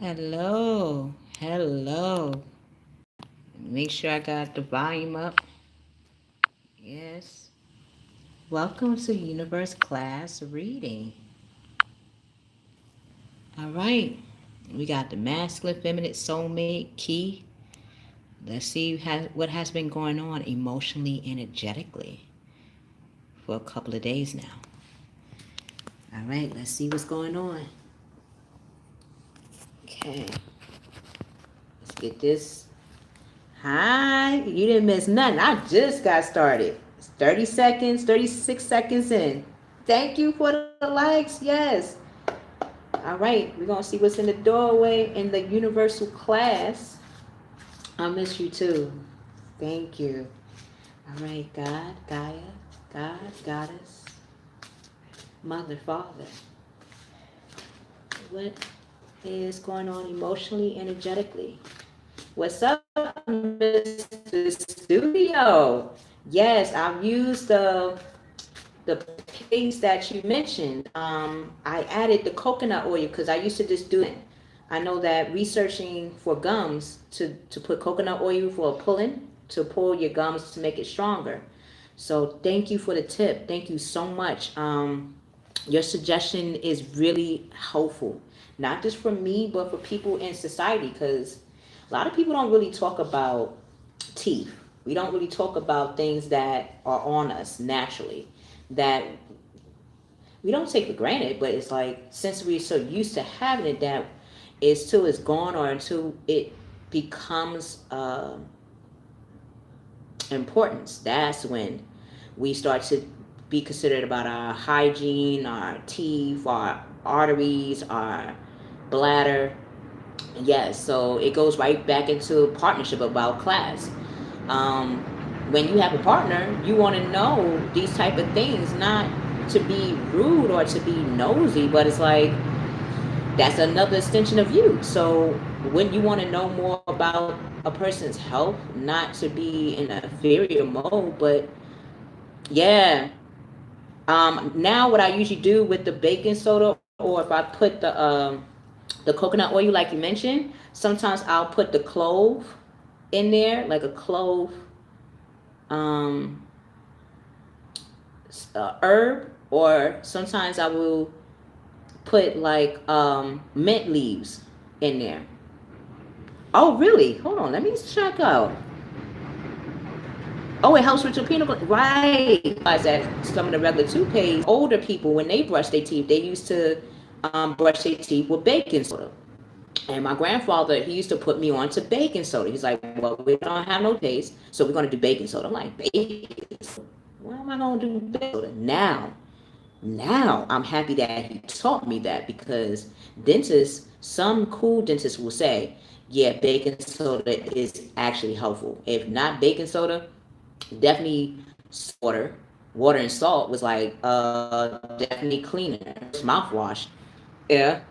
Hello, hello. Make sure I got the volume up. Yes. Welcome to Universe Class Reading. All right. We got the masculine, feminine, soulmate, key. Let's see what has been going on emotionally, energetically for a couple of days now. All right, let's see what's going on. Okay. Let's get this. Hi. You didn't miss nothing. I just got started. It's 30 seconds, 36 seconds in. Thank you for the likes. Yes. All right. We're going to see what's in the doorway in the universal class. I miss you too. Thank you. All right. God, Gaia, God, Goddess, Mother, Father. What is going on emotionally, energetically? What's up, Mr. Studio? Yes, I've used the paste that you mentioned. I added the coconut oil because I used to just do it. I know that researching for gums to put coconut oil for pulling to pull your gums to make it stronger. So thank you for the tip. Thank you so much. Your suggestion is really helpful, not just for me, but for people in society, because a lot of people don't really talk about teeth. We don't really talk about things that are on us naturally that we don't take for granted, but it's like since we're so used to having it that it's till it's gone or until it becomes importance, that's when we start to be considered about our hygiene, our teeth, our arteries, our bladder. Yes, so it goes right back into partnership about class. um, when you have a partner, you want to know these type of things, not to be rude or to be nosy, but it's like that's another extension of you. So when you want to know more about a person's health, not to be in a inferior mode, but yeah. Now what I usually do with the baking soda, or if I put the coconut oil like you mentioned, sometimes I'll put the clove in there, like a clove um, herb, or sometimes I will put like mint leaves in there. Oh, really? Hold on, let me check out. Oh, it helps with your penile gland. Right. That some of the regular toothpaste, older people, when they brush their teeth, they used to brush their teeth with baking soda. And my grandfather, he used to put me on to baking soda. He's like, well, we don't have no taste, so we're going to do baking soda. I'm like, baking soda? Why am I going to do baking soda? Now I'm happy that he taught me that, because dentists, some cool dentists will say, yeah, baking soda is actually helpful. If not baking soda, definitely water. Water and salt was like definitely cleaner. It's mouthwash. Yeah.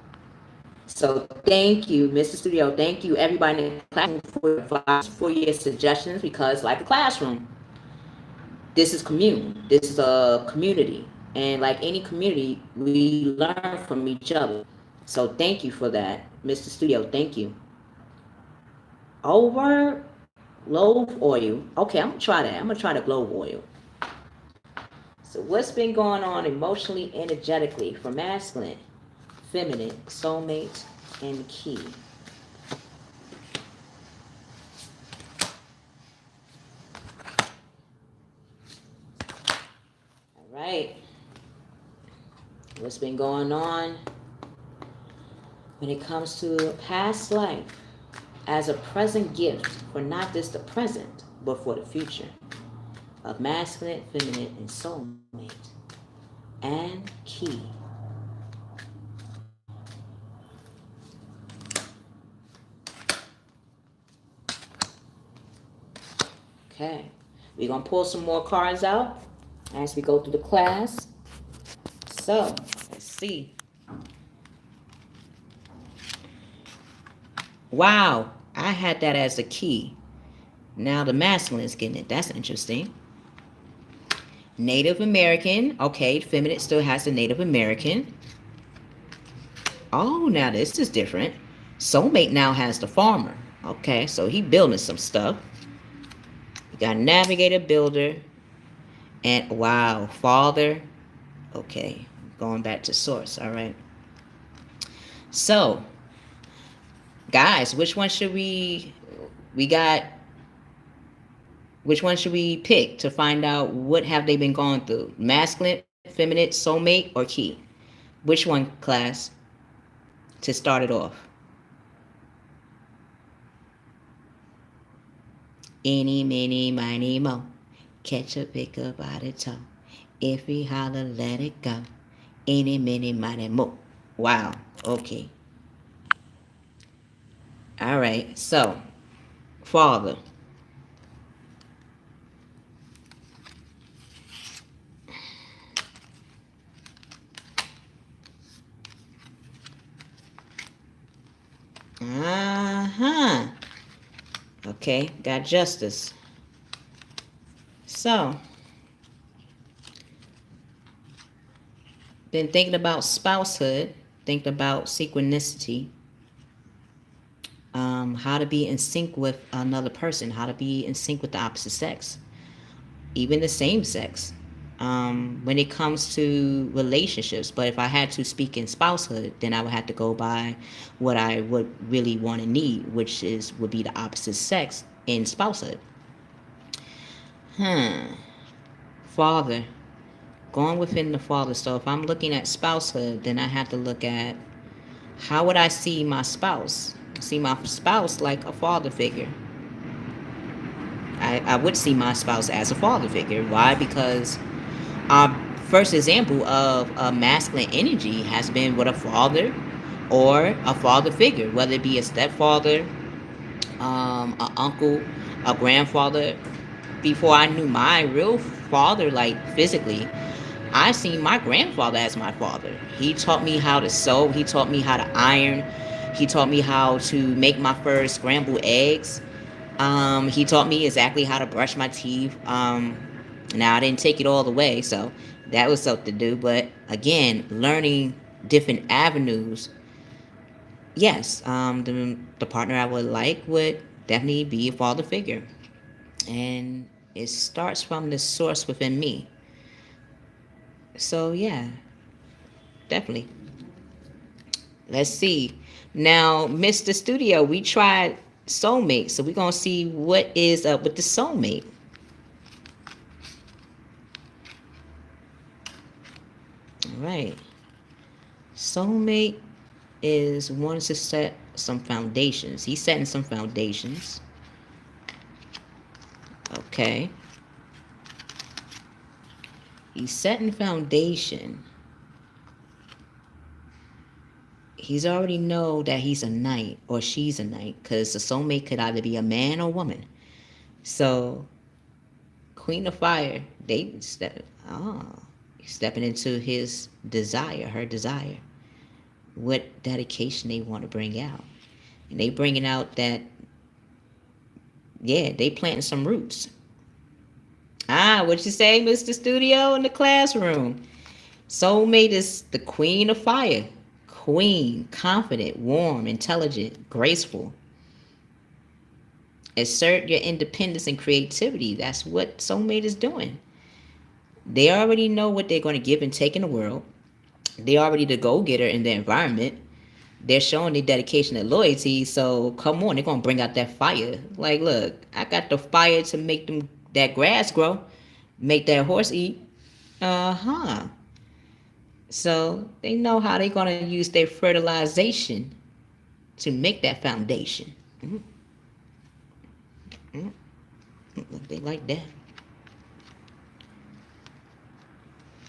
So thank you, Mr. Studio. Thank you, everybody in the classroom, for advice, for your suggestions, because like a classroom, this is commune. This is a community. And like any community, we learn from each other. So thank you for that, Mr. Studio. Thank you. Over clove oil. Okay, I'm gonna try that. I'm gonna try the clove oil. So what's been going on emotionally, energetically for masculine, feminine, soulmate, and key? All right. What's been going on when it comes to past life as a present gift for not just the present, but for the future of masculine, feminine, and soulmate, and key. Okay, we're gonna pull some more cards out as we go through the class. So let's see. Wow, I had that as a key. Now the masculine is getting it. That's interesting. Native American. Okay, feminine still has the Native American. Oh, now this is different. Soulmate now has the farmer. Okay, so he building some stuff. You got navigator, builder, and wow, father. Okay, going back to source. All right. So, guys, which one should we got? Which one should we pick to find out what have they been going through? Masculine, feminine, soulmate, or key? Which one, class, to start it off? Any, many, miny, mo. Catch a pick up by the toe. If we holler, let it go. Any, many, miny, mo. Wow. Okay. All right. So, father. Uh-huh. Okay, got justice. So, been thinking about spousehood, thinking about synchronicity, how to be in sync with another person, how to be in sync with the opposite sex, even the same sex. When it comes to relationships, but if I had to speak in spousehood, then I would have to go by what I would really want and need, which is would be the opposite sex in spousehood. Father, going within the father. So if I'm looking at spousehood, then I have to look at how would I see my spouse? See my spouse like a father figure. I would see my spouse as a father figure. Why? Because our first example of a masculine energy has been with a father or a father figure, whether it be a stepfather, an uncle, a grandfather. Before I knew my real father, like physically, I seen my grandfather as my father. He taught me how to sew. He taught me how to iron. He taught me how to make my first scrambled eggs. He taught me exactly how to brush my teeth. Now I didn't take it all the way, so that was something to do. But again, learning different avenues. Yes, the partner I would like would definitely be a father figure, and it starts from the source within me. So yeah, definitely. Let's see. Now, Mr. Studio, we tried Soulmate, so we're gonna see what is up with the Soulmate. All right. Soulmate is wanting to set some foundations. He's setting some foundations. Okay. He's setting foundation. He's already know that he's a knight or she's a knight, because the soulmate could either be a man or woman. So, Queen of Fire, they stepping into his desire, her desire. What dedication they want to bring out. And they bringing out that, yeah, they planting some roots. What you say, Mr. Studio, in the classroom? Soulmate is the Queen of Fire. Queen, confident, warm, intelligent, graceful. Assert your independence and creativity. That's what Soulmate is doing. They already know what they're going to give and take in the world. They're already the go-getter in their environment. They're showing their dedication and loyalty. So come on, they're going to bring out that fire. Like, look, I got the fire to make that grass grow, make that horse eat. So they know how they're going to use their fertilization to make that foundation. They like that.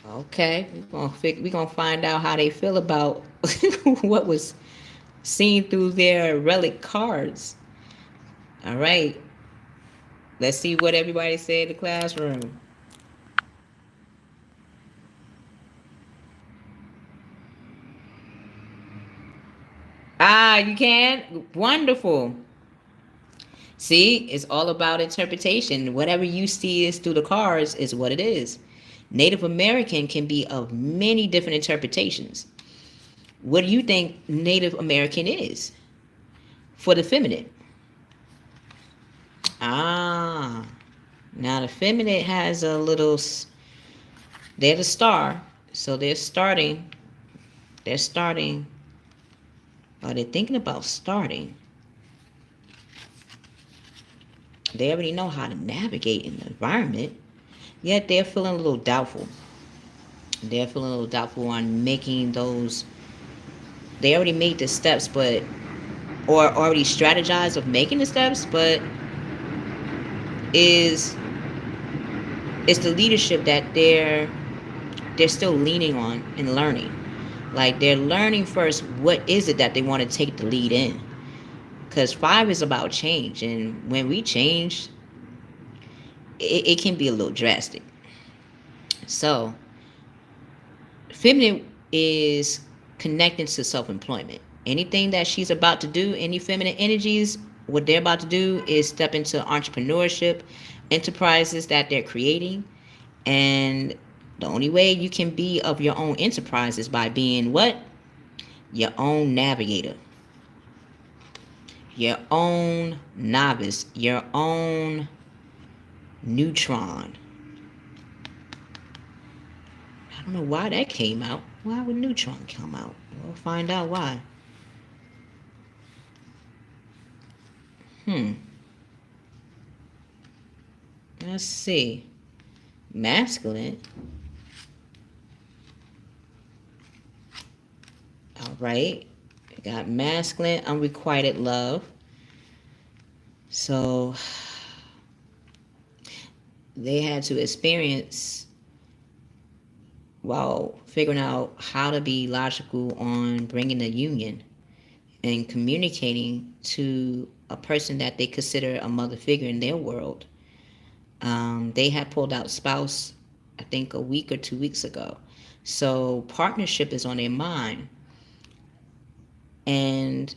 Okay, we're gonna find out how they feel about what was seen through their relic cards. All right, let's see what everybody said in the classroom. You can? Wonderful. See, it's all about interpretation. Whatever you see is through the cards is what it is. Native American can be of many different interpretations. What do you think Native American is? for the feminine. Ah, now the feminine has a little, they're the star, so they're starting, or they're thinking about starting. They already know how to navigate in the environment, yet they're feeling a little doubtful. They're feeling a little doubtful on making those. They already made the steps, but or already strategized of making the steps, but is it's the leadership that they're still leaning on and learning. Like they're learning first what is it that they want to take the lead in. Because 5 is about change, and when we change, it can be a little drastic. So feminine is connecting to self-employment. Anything that she's about to do, any feminine energies, what they're about to do is step into entrepreneurship, enterprises that they're creating. And the only way you can be of your own enterprise is by being what? Your own navigator, your own novice, your own neutron. I don't know why that came out. Why would neutron come out? We'll find out why. Hmm. Let's see. Masculine. All right. We got masculine, unrequited love. So they had to experience while figuring out how to be logical on bringing the union and communicating to a person that they consider a mother figure in their world. They had pulled out spouse, I think, a week or 2 weeks ago. So partnership is on their mind. And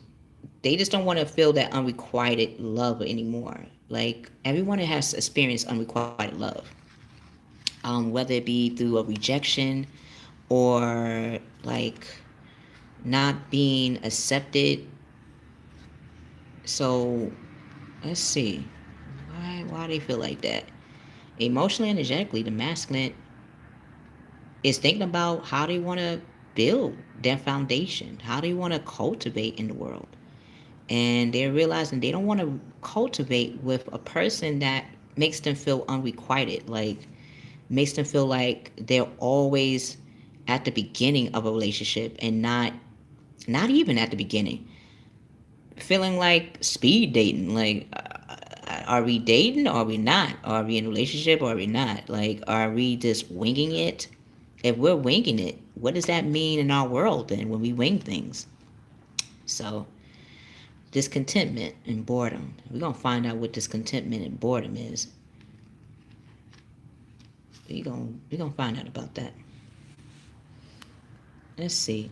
they just don't want to feel that unrequited love anymore. Like everyone has experienced unrequited love, whether it be through a rejection or like not being accepted. So let's see, why they feel like that. Emotionally, energetically, the masculine is thinking about how they want to build their foundation, how they want to cultivate in the world. And they're realizing they don't want to cultivate with a person that makes them feel unrequited, like makes them feel like they're always at the beginning of a relationship and not even at the beginning, feeling like speed dating. Like, are we dating or are we not? Are we in a relationship or are we not? Like, are we just winging it? If we're winging it, what does that mean in our world then when we wing things? So discontentment and boredom. We're gonna find out what discontentment and boredom is. We're gonna find out about that. Let's see.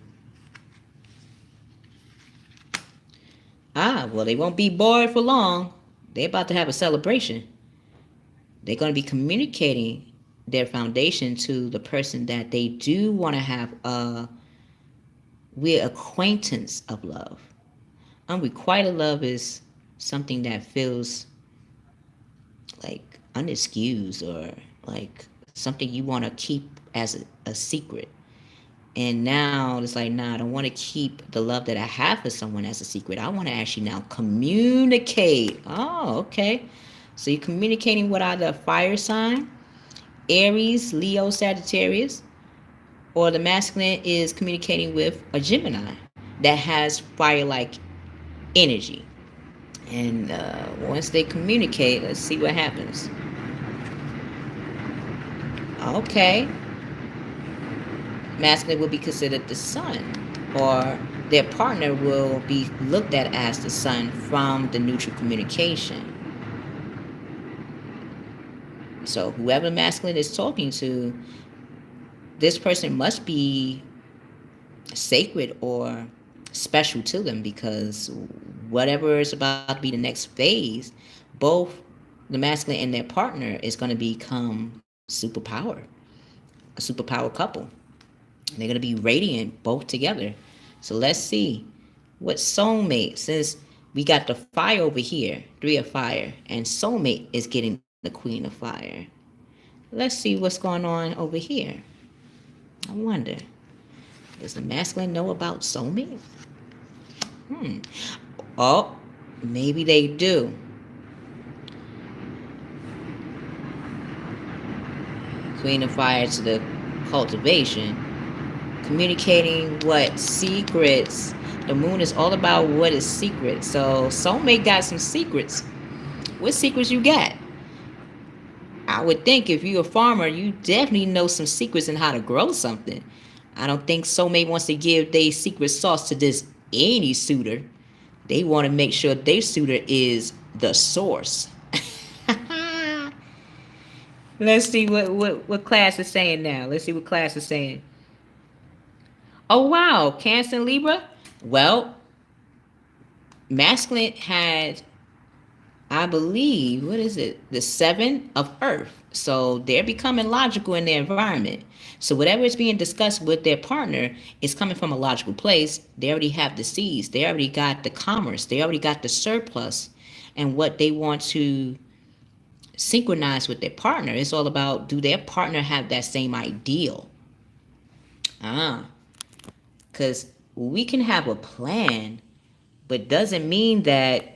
Well, they won't be bored for long. They're about to have a celebration. They're gonna be communicating their foundation to the person that they do want to have a weird acquaintance of love. Unrequited love is something that feels like unexcused or like something you want to keep as a secret. And now it's like, nah, I don't want to keep the love that I have for someone as a secret. I want to actually now communicate. Oh, okay. So you're communicating with either a fire sign, Aries, Leo, Sagittarius, or the masculine is communicating with a Gemini that has fire-like energy. And once they communicate, let's see what happens. Okay. Masculine will be considered the sun, or their partner will be looked at as the sun from the neutral communication. So whoever masculine is talking to, this person must be sacred or special to them, because whatever is about to be the next phase, both the masculine and their partner is going to become a superpower couple. They're going to be radiant both together. So let's see what soulmate, since We got the fire over here, 3 of fire, and soulmate is getting the queen of fire. Let's see what's going on over here. I wonder, does the masculine know about soulmate? Hmm. Oh, maybe they do. Queen of fire to the cultivation. Communicating what secrets. The moon is all about what is secret. So soulmate got some secrets. What secrets you got? I would think if you're a farmer, you definitely know some secrets in how to grow something. I don't think soulmate wants to give their secret sauce to this any suitor. They want to make sure their suitor is the source. Let's see what class is saying now. Let's see what class is saying. Oh wow, Cancer and Libra. Well, masculine had, I believe, what is it? The 7 of Earth. So they're becoming logical in their environment. So whatever is being discussed with their partner is coming from a logical place. They already have the seeds. They already got the commerce. They already got the surplus. And what they want to synchronize with their partner, it's all about, do their partner have that same ideal? Because we can have a plan, but doesn't mean that,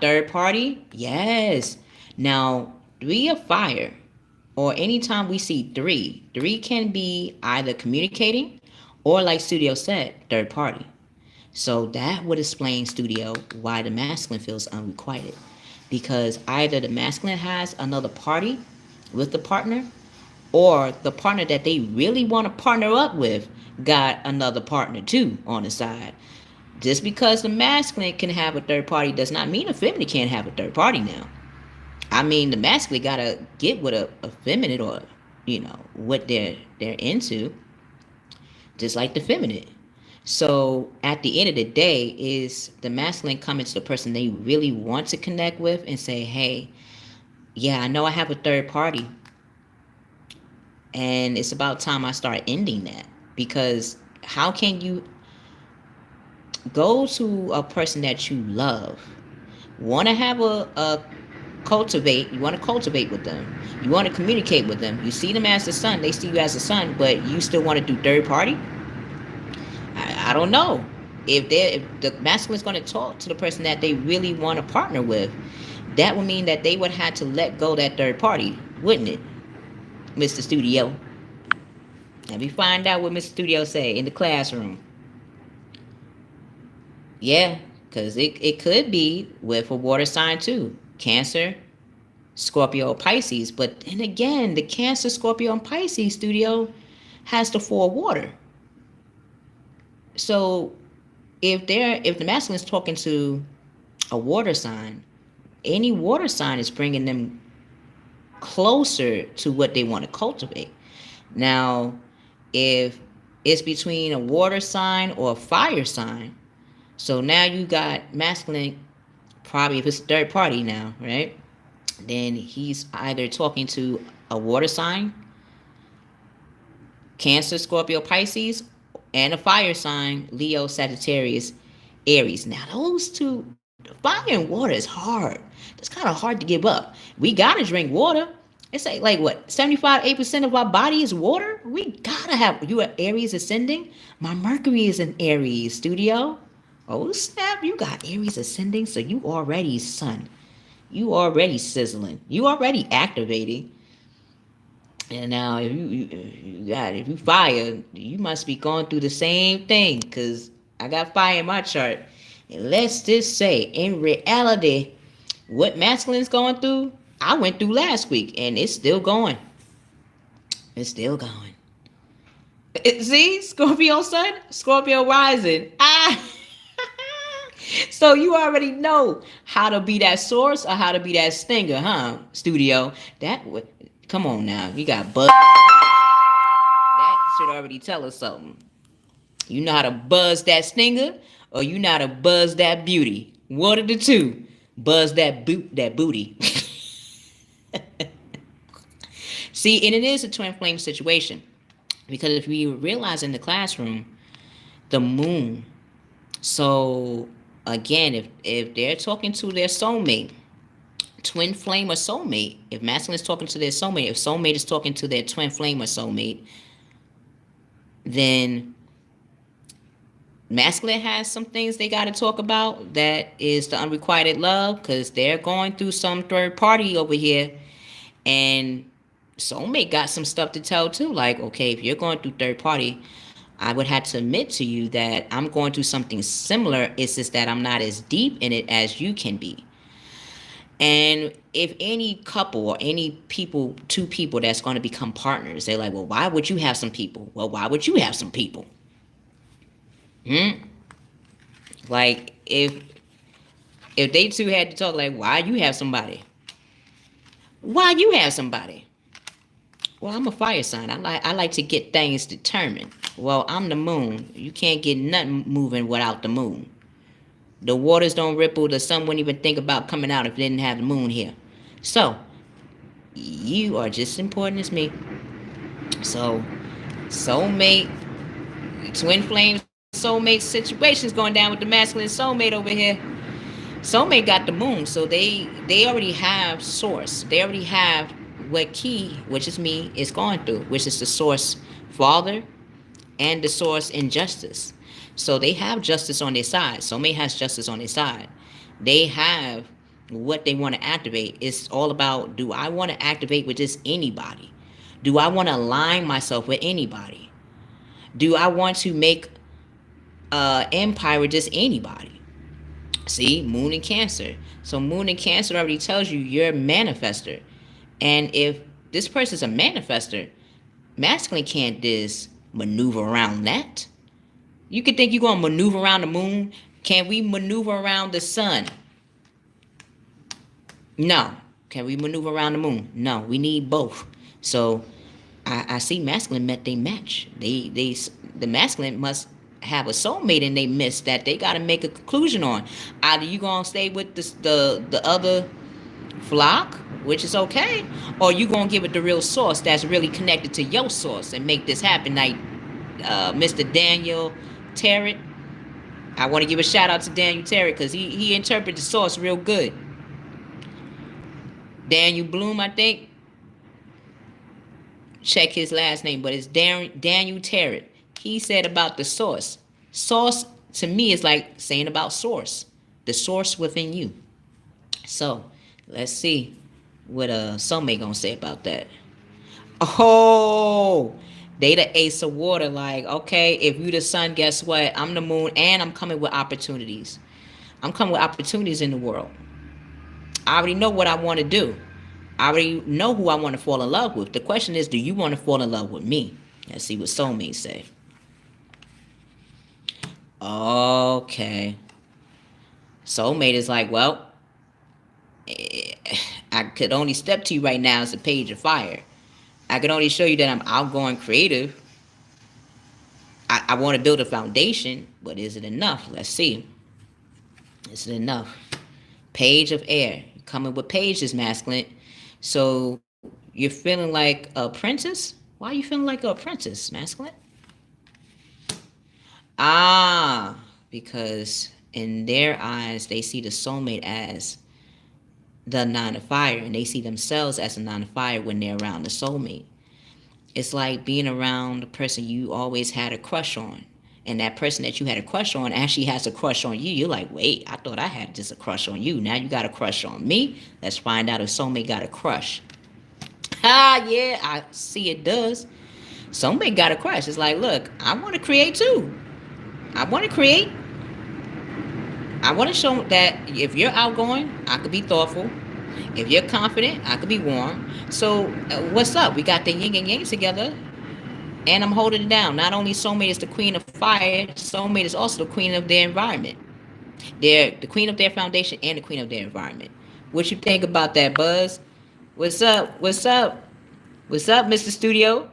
third party? Yes. Now, 3 of fire, or anytime we see three can be either communicating or, like Studio said, third party. So that would explain, Studio, why the masculine feels unrequited. Because either the masculine has another party with the partner, or the partner that they really want to partner up with got another partner too on the side. Just because the masculine can have a third party does not mean a feminine can't have a third party now. I mean, the masculine gotta get with a feminine, or what they're into, just like the feminine. So at the end of the day, is the masculine coming to the person they really want to connect with and say, hey, yeah, I know I have a third party, and it's about time I start ending that. Because how can you go to a person that you love, want to have a cultivate, you want to cultivate with them, you want to communicate with them, you see them as the son, they see you as a son, but you still want to do third party? I don't know. If the masculine is going to talk to the person that they really want to partner with, that would mean that they would have to let go that third party, wouldn't it, Mr. Studio? Let me find out what Mr. Studio say in the classroom. Yeah, because it could be with a water sign too. Cancer, Scorpio, Pisces. But then again, the Cancer, Scorpio, and Pisces, Studio, has the 4 water. So if the masculine is talking to a water sign, any water sign is bringing them closer to what they want to cultivate. Now, if it's between a water sign or a fire sign, so now you got masculine, probably if it's a third party now, right? Then he's either talking to a water sign, Cancer, Scorpio, Pisces, and a fire sign, Leo, Sagittarius, Aries. Now those two, fire and water is hard. It's kind of hard to give up. We gotta drink water. It's like what, 75-8% of our body is water. We gotta have. You are Aries ascending. My Mercury is in Aries, Studio. Oh snap! You got Aries ascending, so you already sun. You already sizzling. You already activating. And now, if you fire, you must be going through the same thing. Cause I got fire in my chart. And let's just say, in reality, what masculine's going through, I went through last week, and it's still going. It's still going. See, Scorpio sun, Scorpio rising. So you already know how to be that source or how to be that stinger, huh, Studio? That would, come on now, you got buzz. That should already tell us something. You know how to buzz that stinger, or you know how to buzz that beauty. One of the two. Buzz that booty. See, and it is a twin flame situation. Because if we realize in the classroom, the moon, so Again, if they're talking to their soulmate, twin flame or soulmate, if masculine is talking to their soulmate, if soulmate is talking to their twin flame or soulmate, then masculine has some things they got to talk about. That is the unrequited love, because they're going through some third party over here. And soulmate got some stuff to tell too. Like, okay, if you're going through third party, I would have to admit to you that I'm going through something similar. It's just that I'm not as deep in it as you can be. And if any couple or any people, two people that's going to become partners, they're like, well, why would you have some people? Well, why would you have some people? Like, if they two had to talk, like, why you have somebody? Why you have somebody? Well, I'm a fire sign. I like to get things determined. Well, I'm the moon. You can't get nothing moving without the moon. The waters don't ripple. The sun wouldn't even think about coming out if it didn't have the moon here. So, you are just as important as me. So, soulmate, twin flame soulmate situations going down with the masculine soulmate over here. Soulmate got the moon, so they already have source. They already have what key, which is me, is going through, which is the source father and the source injustice. So they have justice on their side. Soulmate has justice on their side. They have what they want to activate. It's all about, do I want to activate with just anybody? Do I want to align myself with anybody? Do I want to make empire with just anybody? See, moon and Cancer. So moon and Cancer already tells you you're a manifester. And if this person's a manifester, masculine can't just maneuver around that. You could think you're going to maneuver around the moon. Can we maneuver around the sun? No. Can we maneuver around the moon? No. We need both. So I see masculine met they match. The masculine must have a soulmate in they midst that they got to make a conclusion on. Either you gonna stay with the other flock, which is okay, or you gonna give it the real source that's really connected to your source and make this happen. Like Mr. Daniel Tarrant. I want to give a shout out to Daniel Tarrant because he interpreted the source real good. Daniel Bloom, I think. Check his last name, but it's Daniel Tarrant. He said about the source. Source to me is like saying about source. The source within you. So let's see what soulmate gonna say about that. Oh, they the ace of water. Like, okay, if you the sun, guess what? I'm the moon, and I'm coming with opportunities. I'm coming with opportunities in the world. I already know what I want to do. I already know who I want to fall in love with. The question is, do you want to fall in love with me? Let's see what soulmates say. Okay. Soulmate is like, well, I could only step to you right now as a page of fire. I can only show you that I'm outgoing, creative. I want to build a foundation, but is it enough? Let's see. Is it enough? Page of air. Coming with pages, masculine. So you're feeling like a princess? Why are you feeling like a princess, masculine? Because in their eyes, they see the soulmate as the nine of fire, and they see themselves as a nine of fire when they're around the soulmate. It's like being around the person you always had a crush on. And that person that you had a crush on actually has a crush on you. You're like, wait, I thought I had just a crush on you. Now you got a crush on me. Let's find out if soulmate got a crush. Yeah, I see it does. Soulmate got a crush. It's like, look, I want to create too. I want to create. I want to show that if you're outgoing, I could be thoughtful. If you're confident, I could be warm. So what's up? We got the yin and yang together. And I'm holding it down. Not only soulmate is the queen of fire, soulmate is also the queen of their environment. They're the queen of their foundation and the queen of their environment. What you think about that, Buzz? What's up? What's up? What's up, Mr. Studio?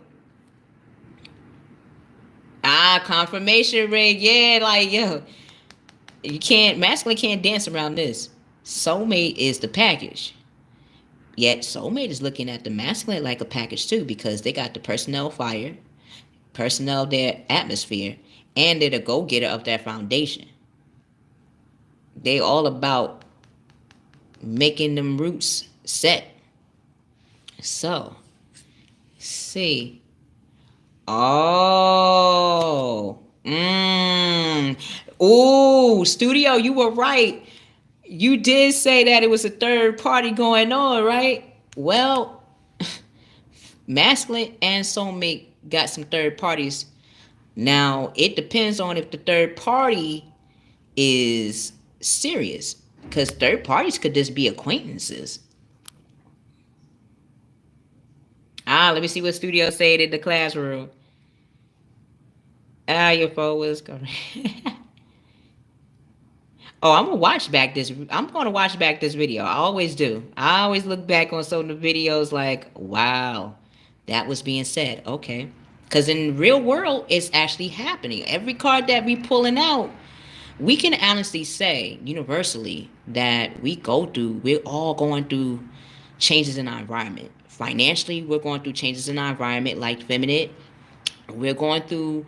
Confirmation ring. Yeah, like, yo. You can't, masculine can't dance around this. Soulmate is the package. Yet soulmate is looking at the masculine like a package too, because they got the personnel fire, personnel their atmosphere, and they're the go-getter of their foundation. They all about making them roots set. So, see. Oh. Ooh, studio, you were right. You did say that it was a third party going on, right? Well, masculine and soulmate got some third parties. Now, it depends on if the third party is serious, because third parties could just be acquaintances. Let me see what studio said in the classroom. Your phone was going. Oh, I'm gonna watch back this video. I always do. I always look back on some of the videos like, wow, that was being said. Okay. Because in real world, it's actually happening. Every card that we pulling out, we can honestly say universally that we're all going through changes in our environment. Financially, we're going through changes in our environment, like feminine. We're going through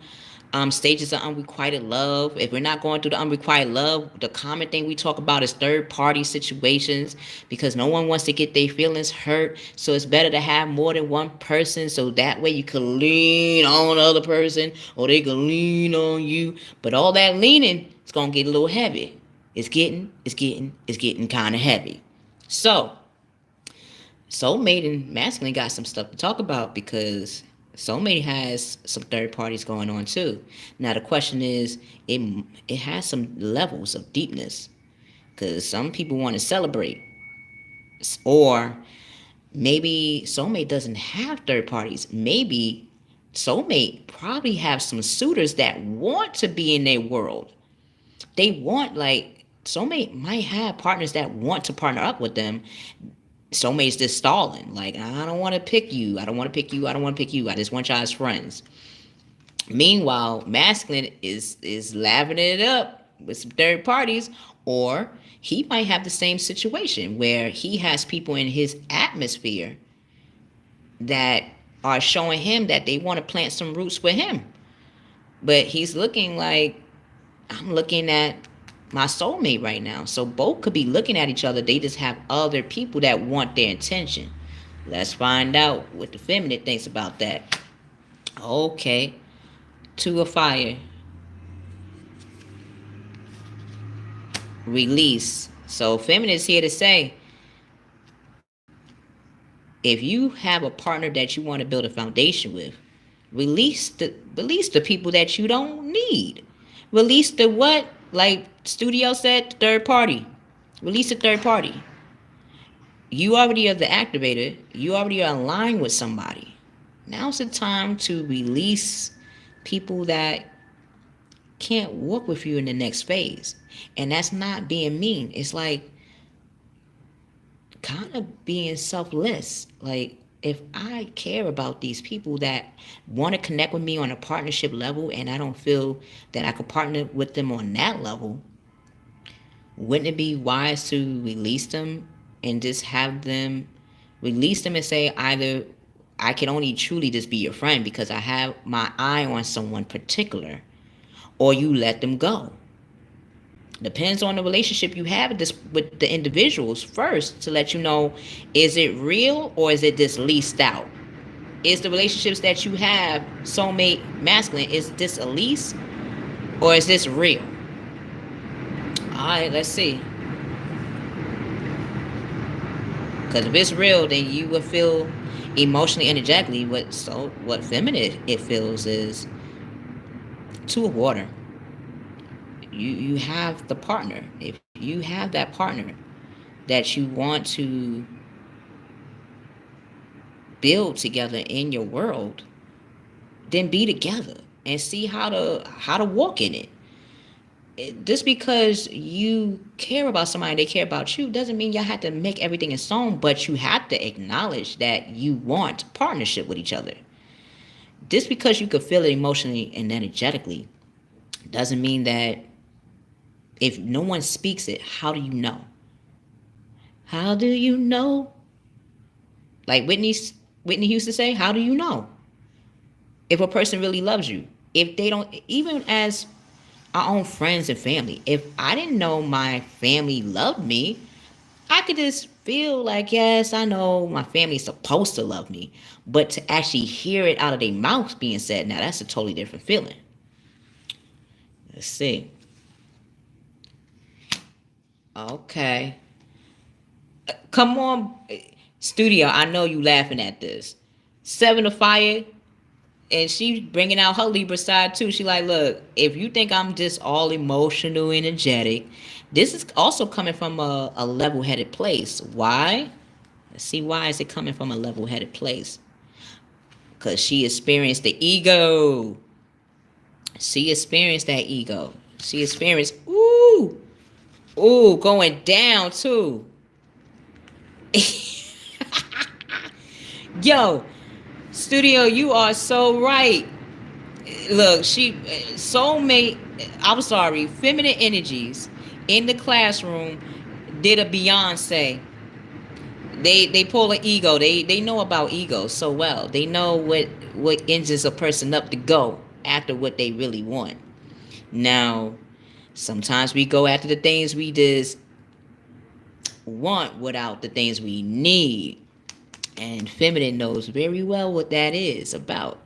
stages of unrequited love. If we're not going through the unrequited love, the common thing we talk about is third party situations, because no one wants to get their feelings hurt. So it's better to have more than one person, so that way you can lean on the other person or they can lean on you. But all that leaning is gonna get a little heavy. It's getting kind of heavy. So soulmate and masculine got some stuff to talk about, because soulmate has some third parties going on too. Now the question is, it has some levels of deepness, because some people want to celebrate, or maybe soulmate doesn't have third parties. Maybe soulmate probably have some suitors that want to be in their world. They want, like, soulmate might have partners that want to partner up with them. Soulmate's just stalling. Like, I don't want to pick you. I don't want to pick you. I don't want to pick you. I just want y'all as friends. Meanwhile, masculine is lathering it up with some third parties, or he might have the same situation where he has people in his atmosphere that are showing him that they want to plant some roots with him. But he's looking like, I'm looking at my soulmate right now. So both could be looking at each other. They just have other people that want their attention. Let's find out what the feminine thinks about that. Okay. Two of fire. Release. So feminine is here to say, if you have a partner that you want to build a foundation with, release the people that you don't need. Release the what? Like studio said, third party. Release the third party. You already are the activator. You already are aligned with somebody. Now's the time to release people that can't work with you in the next phase. And that's not being mean. It's like kind of being selfless. Like, if I care about these people that want to connect with me on a partnership level, and I don't feel that I could partner with them on that level, wouldn't it be wise to release them and just have them release them and say, either I can only truly just be your friend because I have my eye on someone particular, or you let them go. Depends on the relationship you have with the individuals first, to let you know, is it real or is it just leased out? Is the relationships that you have, soulmate masculine, is this a lease or is this real? Alright, let's see. Because if it's real, then you will feel emotionally, energetically. What feminine it feels is two of water. You have the partner. If you have that partner that you want to build together in your world, then be together and see how to walk in it. Just because you care about somebody, they care about you, doesn't mean y'all have to make everything in stone, but you have to acknowledge that you want partnership with each other. Just because you could feel it emotionally and energetically doesn't mean that if no one speaks it, how do you know? How do you know? Like Whitney used to say, how do you know if a person really loves you? If they don't, even as our own friends and family. If I didn't know my family loved me, I could just feel like, yes, I know my family's supposed to love me. But to actually hear it out of their mouths being said, now that's a totally different feeling. Let's see. Okay. Come on, studio. I know you laughing at this. Seven of Fire, and she bringing out her Libra side too. She like, look, if you think I'm just all emotional, energetic, this is also coming from a level-headed place. Why? Let's see, why is it coming from a level-headed place? Because she experienced the ego. She experienced that ego. She experienced, going down too. Yo, studio, you are so right. Look, soulmate, I'm sorry, feminine energies in the classroom did a Beyonce. They pull an ego. They know about ego so well. They know what engines a person up to go after what they really want. Now, sometimes we go after the things we just want without the things we need. And feminine knows very well what that is about.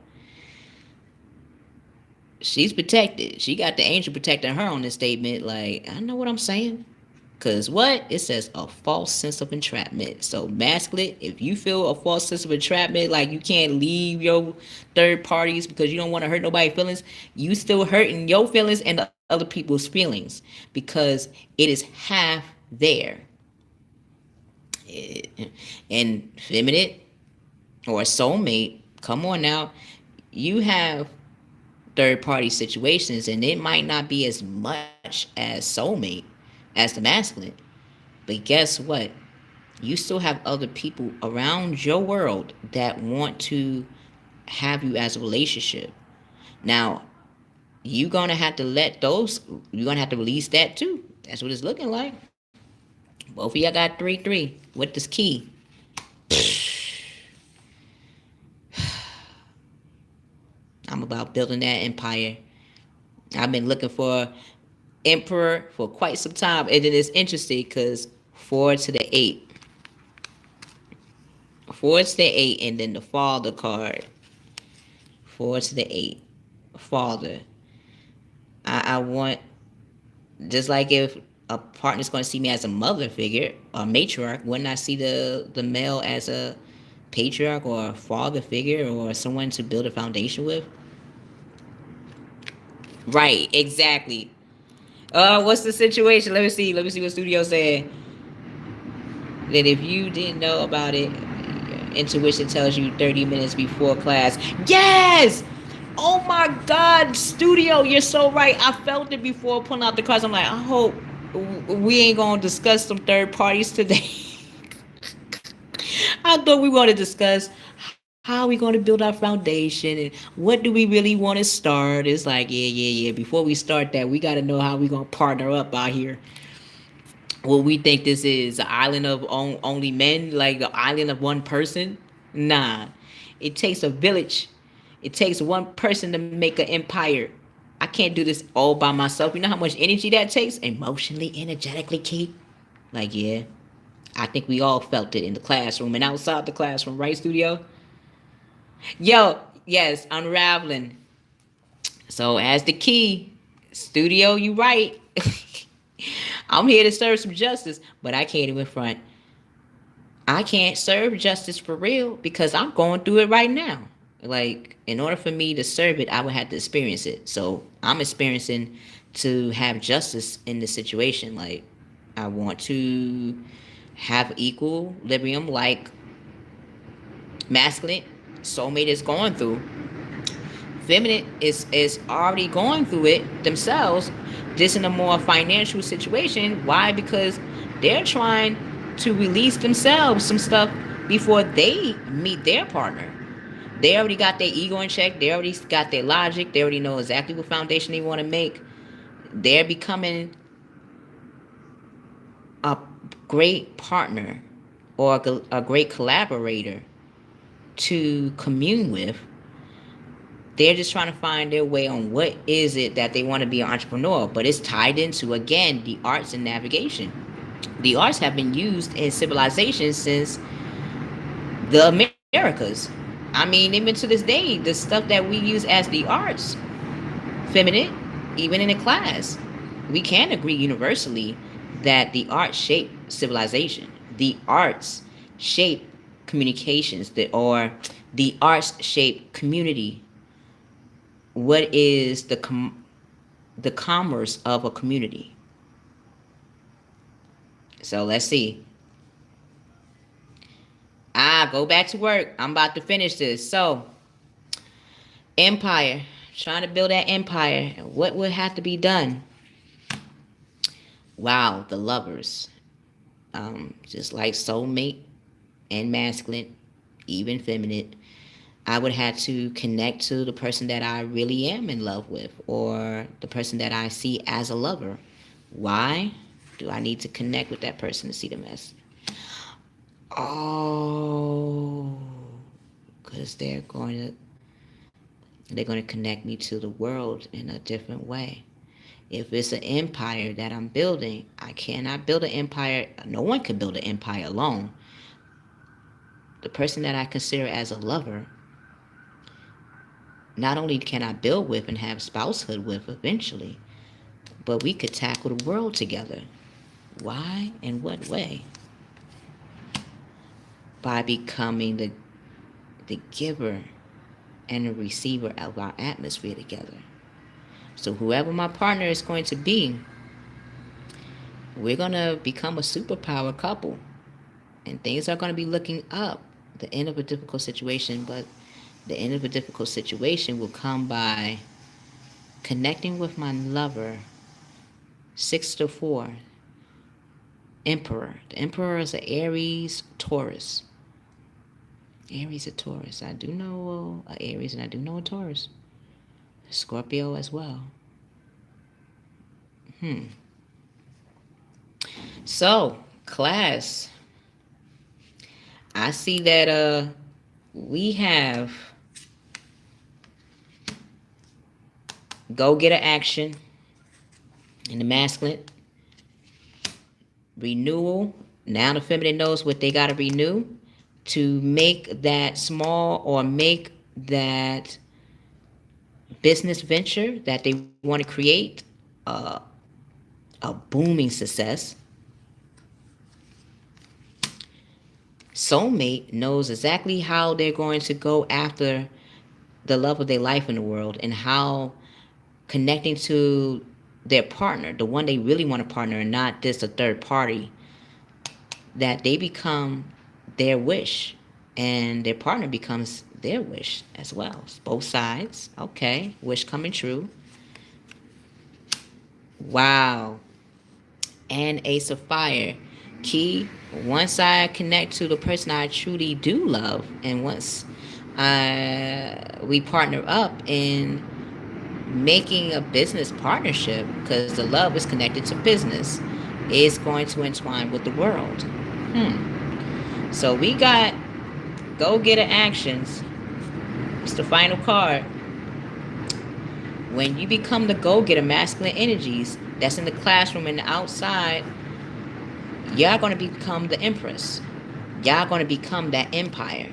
She's protected. She got the angel protecting her on this statement. Like, I know what I'm saying. Because what? It says a false sense of entrapment. So, masculine, if you feel a false sense of entrapment, like you can't leave your third parties because you don't want to hurt nobody's feelings, you still hurting your feelings and the other people's feelings because it is half there. And feminine or soulmate, come on now, you have third party situations and it might not be as much as soulmate as the masculine, but guess what, you still have other people around your world that want to have you as a relationship. Now you're gonna have to release that too. That's what it's looking like. Both of y'all got 3-3 with this key. I'm about building that empire. I've been looking for Emperor for quite some time, and then it's interesting because 4 to the 8, 4 to the 8, and then the Father card. 4 to the 8, Father. I want, just like if a partner's going to see me as a mother figure, a matriarch, wouldn't I see the male as a patriarch or a father figure or someone to build a foundation with? Right, exactly. What's the situation? Let me see. Let me see what studio said. That if you didn't know about it, intuition tells you 30 minutes before class. Yes! Oh my God, studio, you're so right. I felt it before pulling out the cards. I'm like, I hope we ain't gonna discuss some third parties today. I thought we were gonna discuss how we gonna build our foundation and what do we really want to start. It's like, yeah. Before we start that, we gotta know how we gonna partner up out here. What we think this is, an island of only men, like the island of one person. Nah, it takes a village. It takes one person to make an empire. I can't do this all by myself. You know how much energy that takes? Emotionally, energetically, Key. Like, yeah, I think we all felt it in the classroom and outside the classroom, right, studio? Yo, yes, unraveling. So as the key, studio, you right. I'm here to serve some justice, but I can't even front. I can't serve justice for real because I'm going through it right now. Like, in order for me to serve it, I would have to experience it. So I'm experiencing to have justice in this situation. Like, I want to have equilibrium like masculine soulmate is going through. Feminine is already going through it themselves, just in a more financial situation. Why? Because they're trying to release themselves some stuff before they meet their partner. They already got their ego in check. They already got their logic. They already know exactly what foundation they want to make. They're becoming a great partner or a great collaborator to commune with. they're just trying to find their way on what is it that they want to be an entrepreneur. But it's tied into, again, the arts and navigation. The arts have been used in civilization since the Americas. I mean, even to this day, the stuff that we use as the arts, feminine, even in a class, we can agree universally that the arts shape civilization. The arts shape communications, or the arts shape community. What is the commerce of a community? So let's see. Go back to work. I'm about to finish this. So, empire. Trying to build that empire. What would have to be done? Wow, the lovers. Just like soulmate and masculine, even feminine. I would have to connect to the person that I really am in love with, or the person that I see as a lover. Why do I need to connect with that person to see them as? Oh, because they're going to connect me to the world in a different way. If it's an empire that I'm building, I cannot build an empire. No one can build an empire alone. The person that I consider as a lover, not only can I build with and have spousehood with eventually, but we could tackle the world together. Why? In what way? By becoming the giver and the receiver of our atmosphere together. So whoever my partner is going to be, we're going to become a superpower couple. And things are going to be looking up. The end of a difficult situation, but the end of a difficult situation will come by connecting with my lover. 6 to 4. Emperor. The Emperor is an Aries Taurus. Aries a Taurus. I do know a Aries and I do know a Taurus. Scorpio as well. So, class, I see that we have go get an action in the masculine. Renewal. Now the feminine knows what they got to renew to make that small, or make that business venture that they want to create a booming success. Soulmate knows exactly how they're going to go after the love of their life in the world, and how connecting to their partner, the one they really want to partner, and not just a third party, that they become their wish and their partner becomes their wish as well. Both sides. Okay. Wish coming true. Wow. And Ace of Fire. Key, once I connect to the person I truly do love, and once we partner up in making a business partnership, because the love is connected to business, is going to entwine with the world. So we got go-getter actions. It's the final card. When you become the go-getter masculine energies that's in the classroom and the outside, y'all going to become the empress. Y'all going to become that empire.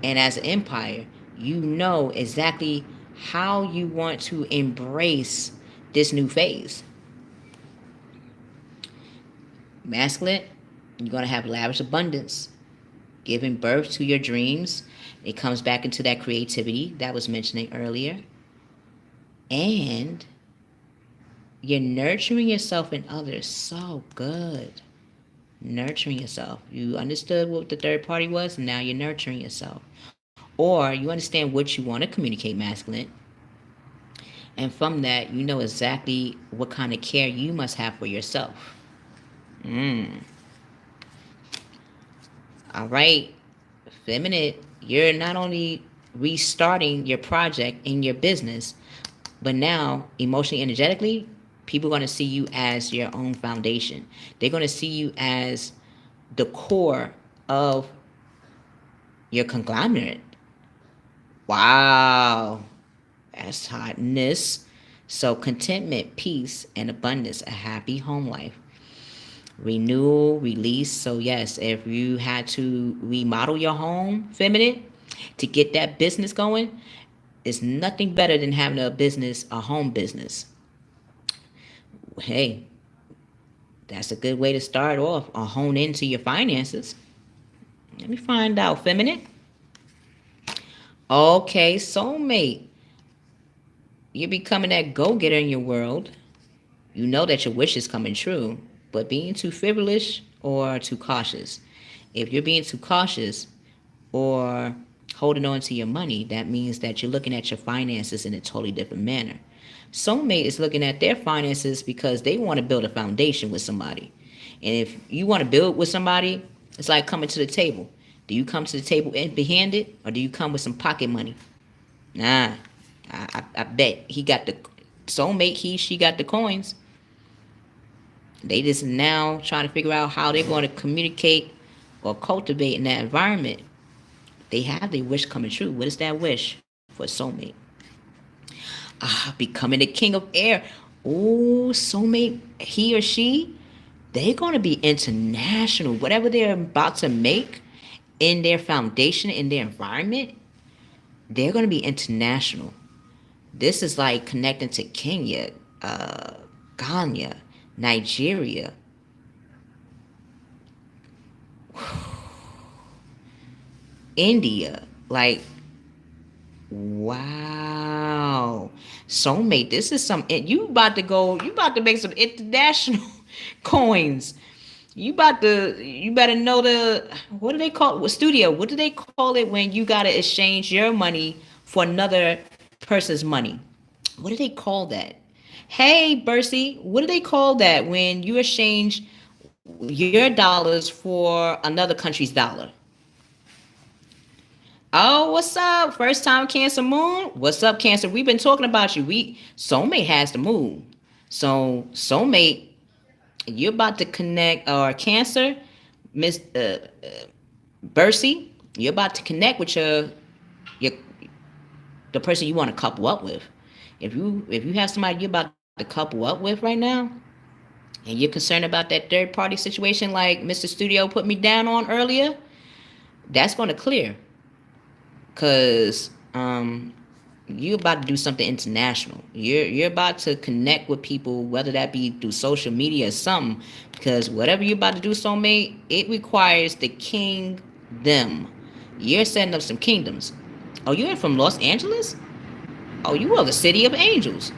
And as an empire, you know exactly how you want to embrace this new phase. Masculine, you're going to have lavish abundance, giving birth to your dreams. It comes back into that creativity that was mentioning earlier. And you're nurturing yourself and others so good. Nurturing yourself. You understood what the third party was, and now you're nurturing yourself. Or you understand what you want to communicate, masculine. And from that, you know exactly what kind of care you must have for yourself. All right. Feminine, you're not only restarting your project in your business, but now emotionally, energetically, people are going to see you as your own foundation. They're going to see you as the core of your conglomerate, Wow. That's hotness. So contentment, peace, and abundance, a happy home life. Renewal, release. So yes, if you had to remodel your home, feminine, to get that business going, it's nothing better than having a business, a home business. Hey, that's a good way to start off or hone into your finances. Let me find out, feminine. Okay, soulmate. You're becoming that go-getter in your world. You know that your wish is coming true, but being too frivolous or too cautious. If you're being too cautious or holding on to your money, that means that you're looking at your finances in a totally different manner. Soulmate is looking at their finances because they want to build a foundation with somebody. And if you want to build with somebody, it's like coming to the table. Do you come to the table empty-handed or do you come with some pocket money? Nah, I bet he got the soulmate. She got the coins. They just now trying to figure out how they're going to communicate or cultivate in that environment. They have their wish coming true. What is that wish for soulmate? Becoming the king of air. Oh, soulmate, he or she, they're going to be international. Whatever they're about to make in their foundation, in their environment, they're going to be international. This is like connecting to Kenya, Ghana, Nigeria. India. Like, wow. Soulmate, this is some, you about to make some international coins. You better know what do they call it? Studio? What do they call it when you gotta exchange your money for another person's money? What do they call that? Hey, Bercy, what do they call that when you exchange your dollars for another country's dollar? Oh, what's up? First time Cancer Moon? What's up, Cancer? We've been talking about you. Soulmate has the moon. So Soulmate, you're about to connect, or Cancer, Miss Bercy, you're about to connect with your the person you want to couple up with. If you have somebody you're about to couple up with right now, and you're concerned about that third party situation like Mr. Studio put me down on earlier, that's going to clear. Because you're about to do something international. You're about to connect with people, whether that be through social media or something. Because whatever you're about to do, soulmate, it requires the kingdom. You're setting up some kingdoms. Oh, you're from Los Angeles? Oh, you are the city of angels.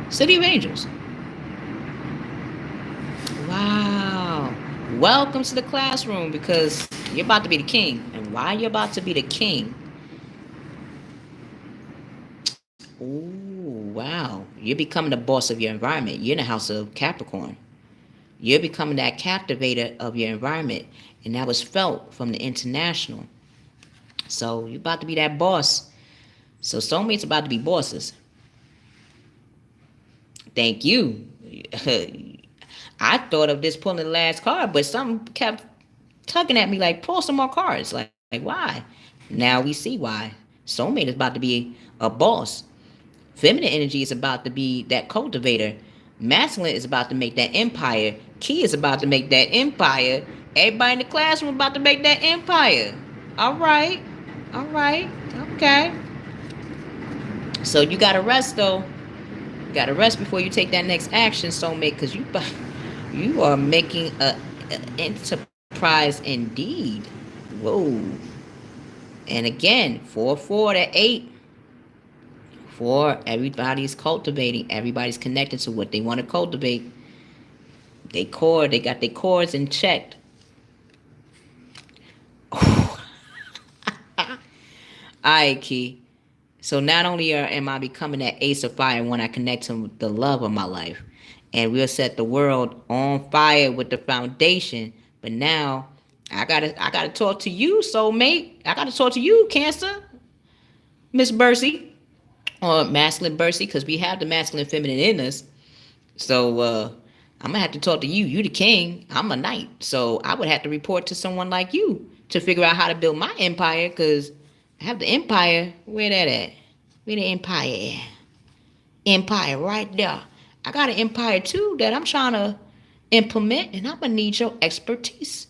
City of angels. Wow. Welcome to the classroom, because you're about to be the king. And why you're about to be the king? Oh, wow. You're becoming the boss of your environment. You're in the house of Capricorn. You're becoming that captivator of your environment. And that was felt from the international. So you're about to be that boss. So soulmates about to be bosses. Thank you. I thought of this pulling the last card, but something kept tugging at me like, pull some more cards. Like why? Now we see why. Soulmate is about to be a boss. Feminine energy is about to be that cultivator. Masculine is about to make that empire. Key is about to make that empire. Everybody in the classroom about to make that empire. All right. All right. Okay. So you got to rest, though. You got to rest before you take that next action, soulmate, because you are making an enterprise indeed. Whoa. And again, 4 to 8. 4, everybody's cultivating. Everybody's connected to what they want to cultivate. They got their cords in check. Oh. All right, Key. So not only am I becoming that ace of fire when I connect to the love of my life, and we'll set the world on fire with the foundation, but now I gotta talk to you, soulmate. I gotta talk to you, Cancer, Miss Bercy, or masculine Bercy, because we have the masculine feminine in us. So I'm gonna have to talk to you. You the king. I'm a knight. So I would have to report to someone like you to figure out how to build my empire, because I have the empire. Where that at? Where the empire at? Empire right there. I got an empire too that I'm trying to implement, and I'm gonna need your expertise,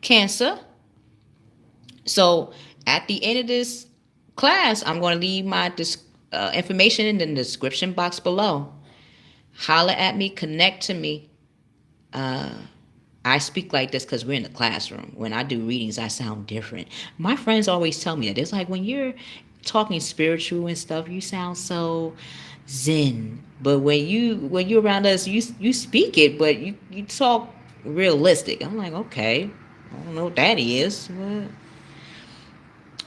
Cancer. So at the end of this class, I'm going to leave my information in the description box below. Holler at me, connect to me. I speak like this because we're in the classroom. When I do readings, I sound different. My friends always tell me that. It's like when you're talking spiritual and stuff, you sound so zen. But when you're around us, you speak it, but you talk realistic. I'm like, okay, I don't know what that is.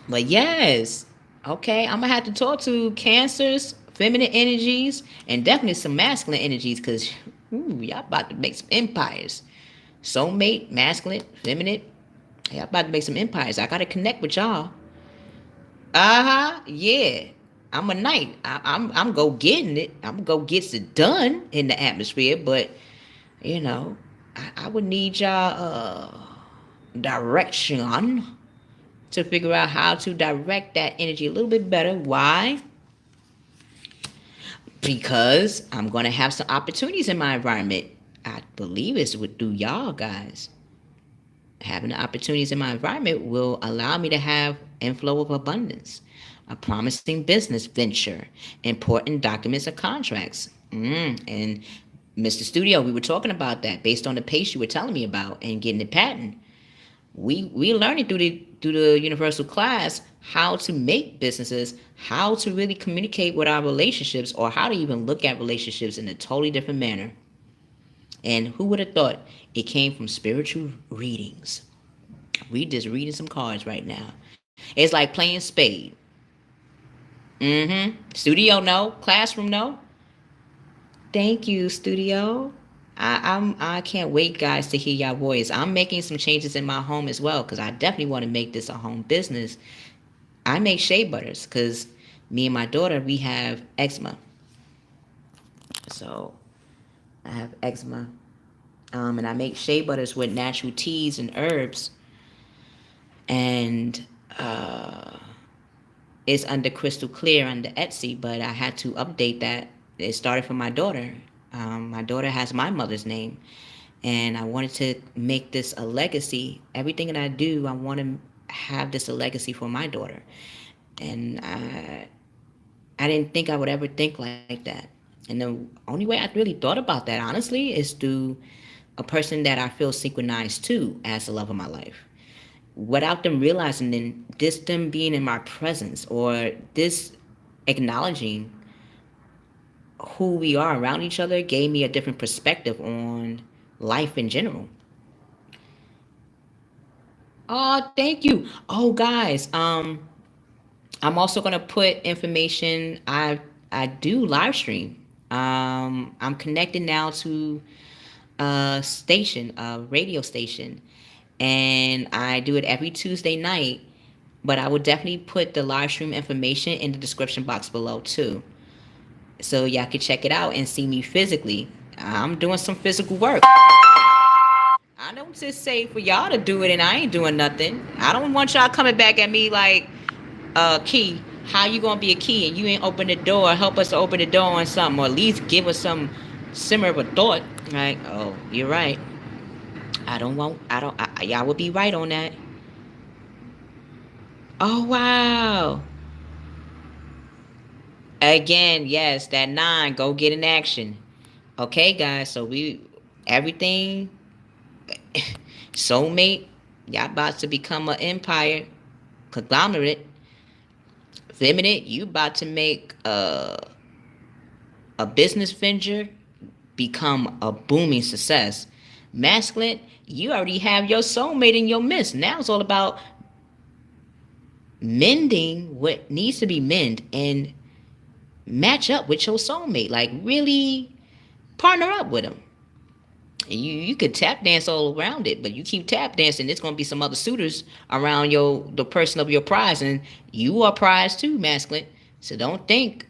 But yes, okay, I'm gonna have to talk to Cancers, feminine energies, and definitely some masculine energies, cause y'all about to make some empires. Soulmate, masculine, feminine, y'all about to make some empires. I gotta connect with y'all. Yeah. I'm a knight. I'm go getting it. I'm go get it done in the atmosphere, but you know, I would need y'all direction to figure out how to direct that energy a little bit better. Why? Because I'm going to have some opportunities in my environment. I believe it's through y'all guys. Having the opportunities in my environment will allow me to have inflow of abundance, a promising business venture, important documents and contracts. And Mr. Studio, we were talking about that based on the pace you were telling me about and getting the patent. We learning through the universal class how to make businesses, how to really communicate with our relationships, or how to even look at relationships in a totally different manner. And who would have thought it came from spiritual readings? We just reading some cards right now. It's like playing spade. Studio no, classroom no. Thank you, Studio. I can't wait, guys, to hear your voice. I'm making some changes in my home as well because I definitely want to make this a home business. I make shea butters because me and my daughter, we have eczema. So I have eczema. And I make shea butters with natural teas and herbs. And it's under Crystal Clear under Etsy, but I had to update that. It started from my daughter. My daughter has my mother's name, and I wanted to make this a legacy. Everything that I do, I want to have this a legacy for my daughter. And I didn't think I would ever think like that. And the only way I really thought about that, honestly, is through a person that I feel synchronized to as the love of my life. Without them realizing them being in my presence, or this acknowledging who we are around each other, gave me a different perspective on life in general. Oh, thank you. Oh, guys, I'm also gonna put information. I do live stream. I'm connected now to a station, a radio station, and I do it every Tuesday night. But I will definitely put the live stream information in the description box below too, so y'all can check it out and see me physically. I'm doing some physical work. I don't just say for y'all to do it and I ain't doing nothing. I don't want y'all coming back at me like, Key, how you gonna be a key and you ain't open the door? Help us to open the door on something, or at least give us some simmer of a thought. Right? Oh, you're right. Y'all would be right on that. Oh, wow. Again, yes, that 9, go get in action. Okay, guys, so everything, soulmate, y'all about to become an empire, conglomerate. Feminine, you about to make a business venture become a booming success. Masculine, you already have your soulmate in your midst. Now it's all about mending what needs to be mended and match up with your soulmate. Like, really partner up with them. You could tap dance all around it, but you keep tap dancing, there's gonna be some other suitors around the person of your prize, and you are prize too, masculine. So don't think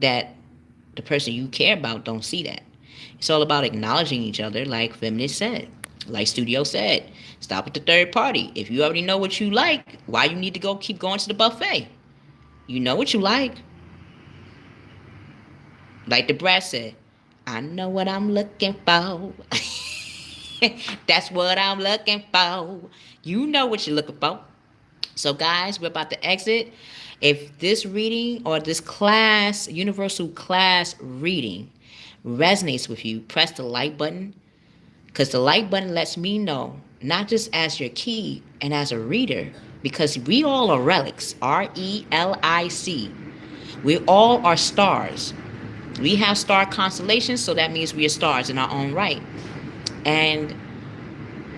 that the person you care about don't see that. It's all about acknowledging each other, like feminist said. Like Studio said, stop at the third party. If you already know what you like, why you need to go keep going to the buffet? You know what you like. Like the brat said, I know what I'm looking for. That's what I'm looking for. You know what you're looking for. So, guys, we're about to exit. If this reading or this class, universal class reading, resonates with you, press the like button, because the like button lets me know, not just as your key and as a reader, because we all are relics, RELIC. We all are stars. We have star constellations, so that means we are stars in our own right. And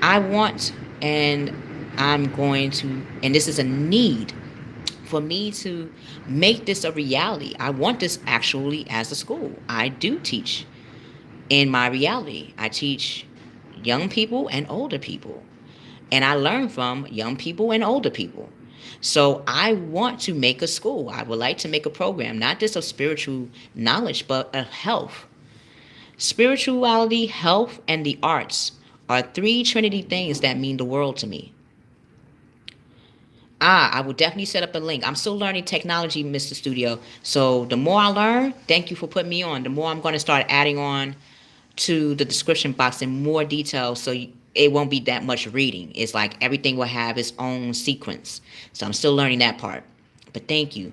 I want, and I'm going to, and this is a need for me to make this a reality. I want this actually as a school. I do teach in my reality. I teach young people and older people. And I learn from young people and older people. So I want to make a school. I would like to make a program, not just of spiritual knowledge, but of health. Spirituality, health, and the arts are three Trinity things that mean the world to me. I will definitely set up a link. I'm still learning technology, Mr. Studio. So the more I learn, thank you for putting me on, the more I'm going to start adding on to the description box in more detail, so it won't be that much reading. It's like everything will have its own sequence. So I'm still learning that part. But thank you.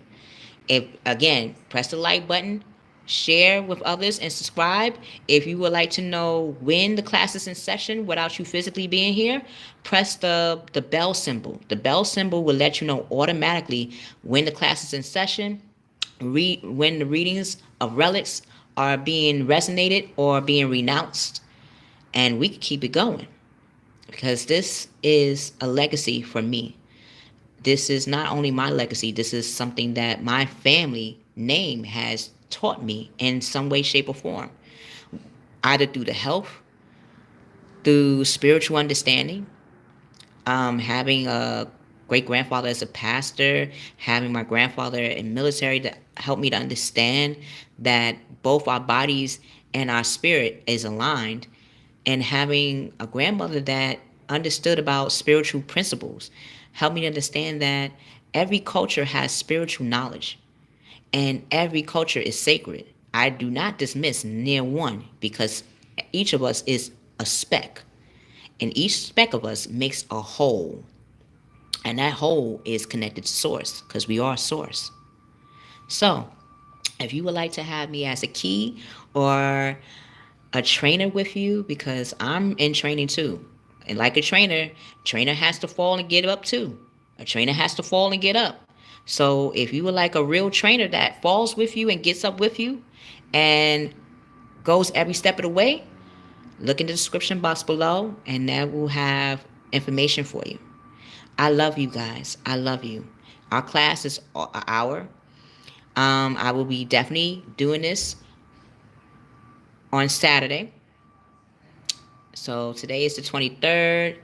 If again, press the like button, share with others, and subscribe. If you would like to know when the class is in session without you physically being here, press the bell symbol. The bell symbol will let you know automatically when the class is in session, when the readings of relics are being resonated or being renounced, and we can keep it going, because this is a legacy for me. This is not only my legacy, this is something that my family name has taught me in some way, shape, or form, either through the health, through spiritual understanding, having a great grandfather as a pastor, having my grandfather in military to help me to understand that both our bodies and our spirit is aligned, and having a grandmother that understood about spiritual principles helped me to understand that every culture has spiritual knowledge and every culture is sacred. I do not dismiss near one, because each of us is a speck, and each speck of us makes a whole. And that whole is connected to source, because we are source. So, if you would like to have me as a key or a trainer with you, because I'm in training too. And like a trainer has to fall and get up too. A trainer has to fall and get up. So if you would like a real trainer that falls with you and gets up with you and goes every step of the way, look in the description box below, and that will have information for you. I love you guys. I love you. Our class is an hour. I will be definitely doing this on Saturday. So today is the 23rd.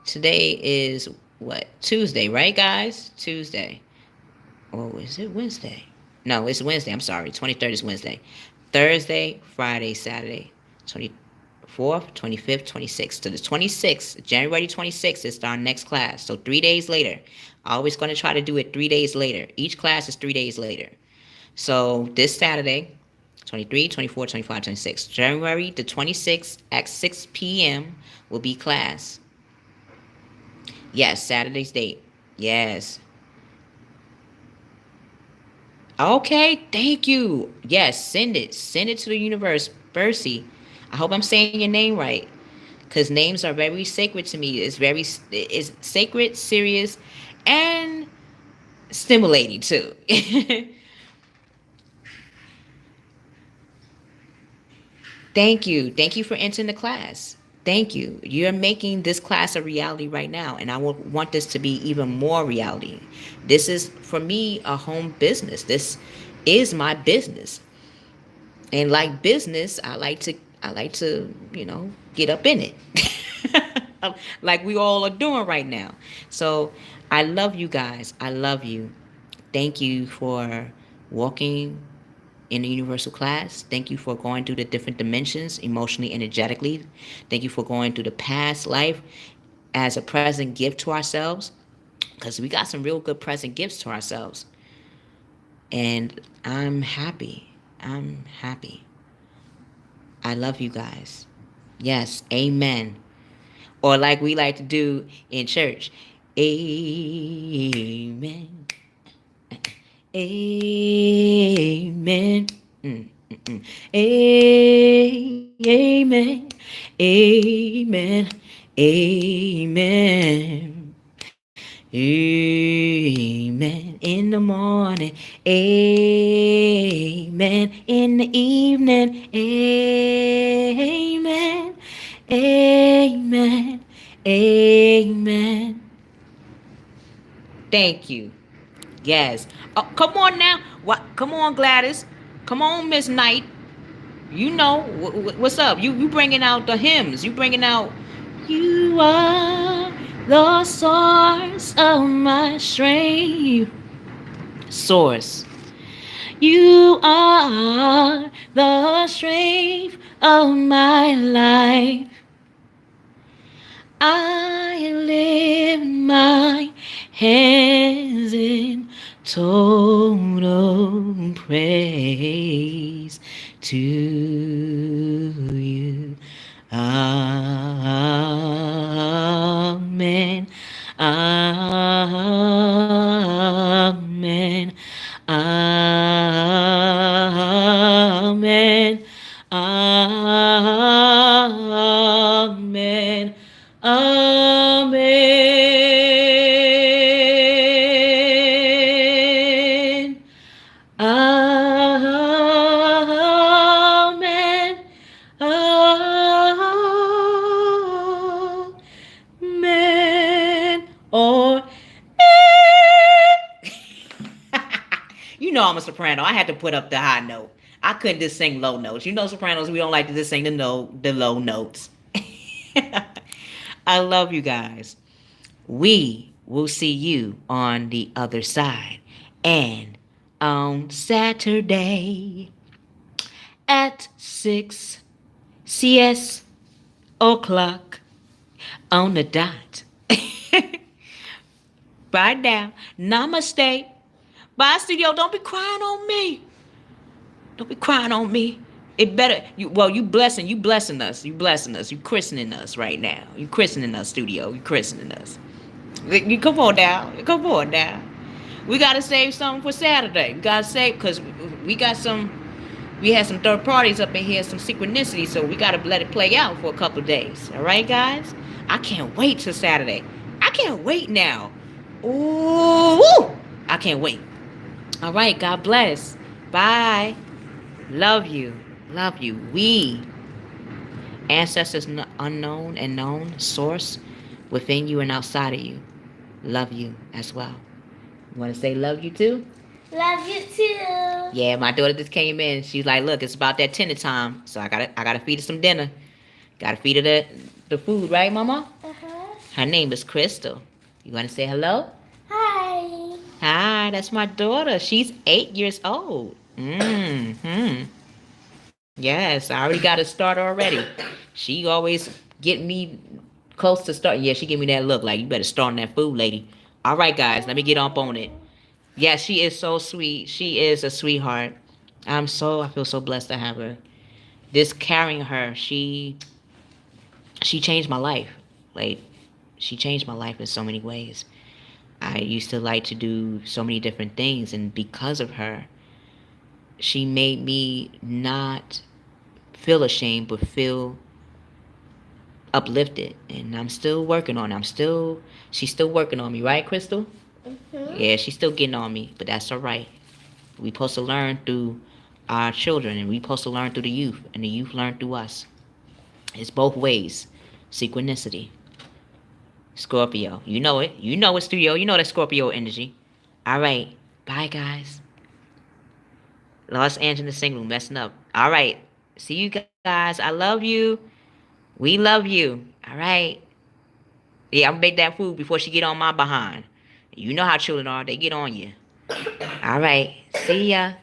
Today is what? Tuesday, right, guys? Tuesday. Oh, is it Wednesday? No, it's Wednesday. I'm sorry. 23rd is Wednesday. Thursday, Friday, Saturday. 24th, 25th, 26th. So the 26th, January 26th is our next class. So 3 days later. I'm always going to try to do it 3 days later. Each class is 3 days later. So this Saturday, 23, 24, 25, 26. January the 26th at 6 p.m. will be class. Yes, Saturday's date. Yes. Okay, thank you. Yes, send it. Send it to the universe. Bercy. I hope I'm saying your name right, because names are very sacred to me. It's sacred, serious, and stimulating too. Thank you. Thank you for entering the class. Thank you. You're making this class a reality right now, and I want this to be even more reality. This is, for me, a home business. This is my business. And like business, I like to, get up in it. Like we all are doing right now. So I love you guys. I love you. Thank you for walking in the universal class. Thank you for going through the different dimensions emotionally, energetically. Thank you for going through the past life as a present gift to ourselves, because we got some real good present gifts to ourselves. And I'm happy. I'm happy. I love you guys. Yes, amen. Or like we like to do in church, amen. Amen. Mm, mm, mm. Amen. Amen. Amen. Amen. In the morning. Amen. In the evening. Amen. Amen. Amen. Thank you. Yes. Oh, come on now. What? Come on, Gladys. Come on, Miss Knight. You know what's up. You bringing out the hymns. You bringing out. You are the source of my strength. Source. You are the strength of my life. I lift my hands in total praise to you. Amen. Amen. Amen. Amen. Amen. Amen. Amen. Or you know I'm a soprano. I had to put up the high note. I couldn't just sing low notes. You know, sopranos, we don't like to just sing the low notes. I love you guys. We will see you on the other side. And on Saturday at 6 CS o'clock on the dot. Bye now. Namaste. Bye, studio. Don't be crying on me. Don't be crying on me. It better you blessing us. You blessing us. You christening us right now. You christening us, studio. You christening us. You come on down. Come on down. We gotta save something for Saturday. We gotta save because we had some third parties up in here, some synchronicity, so we gotta let it play out for a couple of days. All right, guys. I can't wait till Saturday. I can't wait now. Ooh, I can't wait. All right. God bless. Bye. Love you. Love you. We, ancestors unknown and known, source within you and outside of you, love you as well. You want to say love you too? Love you too. Yeah, my daughter just came in. She's like, look, it's about that dinner time. So I gotta feed her some dinner. Gotta feed her the food, right, Mama? Uh-huh. Her name is Crystal. You want to say hello? Hi. Hi, that's my daughter. She's 8 years old. Mm-hmm. Yes, I already got a starter already. She always get me close to start. Yeah, she give me that look like you better start on that food, lady. All right, guys, let me get up on it. Yeah, she is so sweet. She is a sweetheart. I feel so blessed to have her. This carrying her, she changed my life. Like, she changed my life in so many ways. I used to like to do so many different things, and because of her, she made me not feel ashamed, but feel uplifted. And I'm still working on it. She's still working on me, right, Crystal? Mm-hmm. Yeah, she's still getting on me, but that's all right. We supposed to learn through our children, and we supposed to learn through the youth, and the youth learn through us. It's both ways. Synchronicity. Scorpio. You know it. You know it, studio. You know that Scorpio energy. All right. Bye, guys. Los Angeles single messing up. All right. See you guys. I love you. We love you. All right. Yeah, I'm gonna make that food before she get on my behind. You know how children are. They get on you. All right. See ya.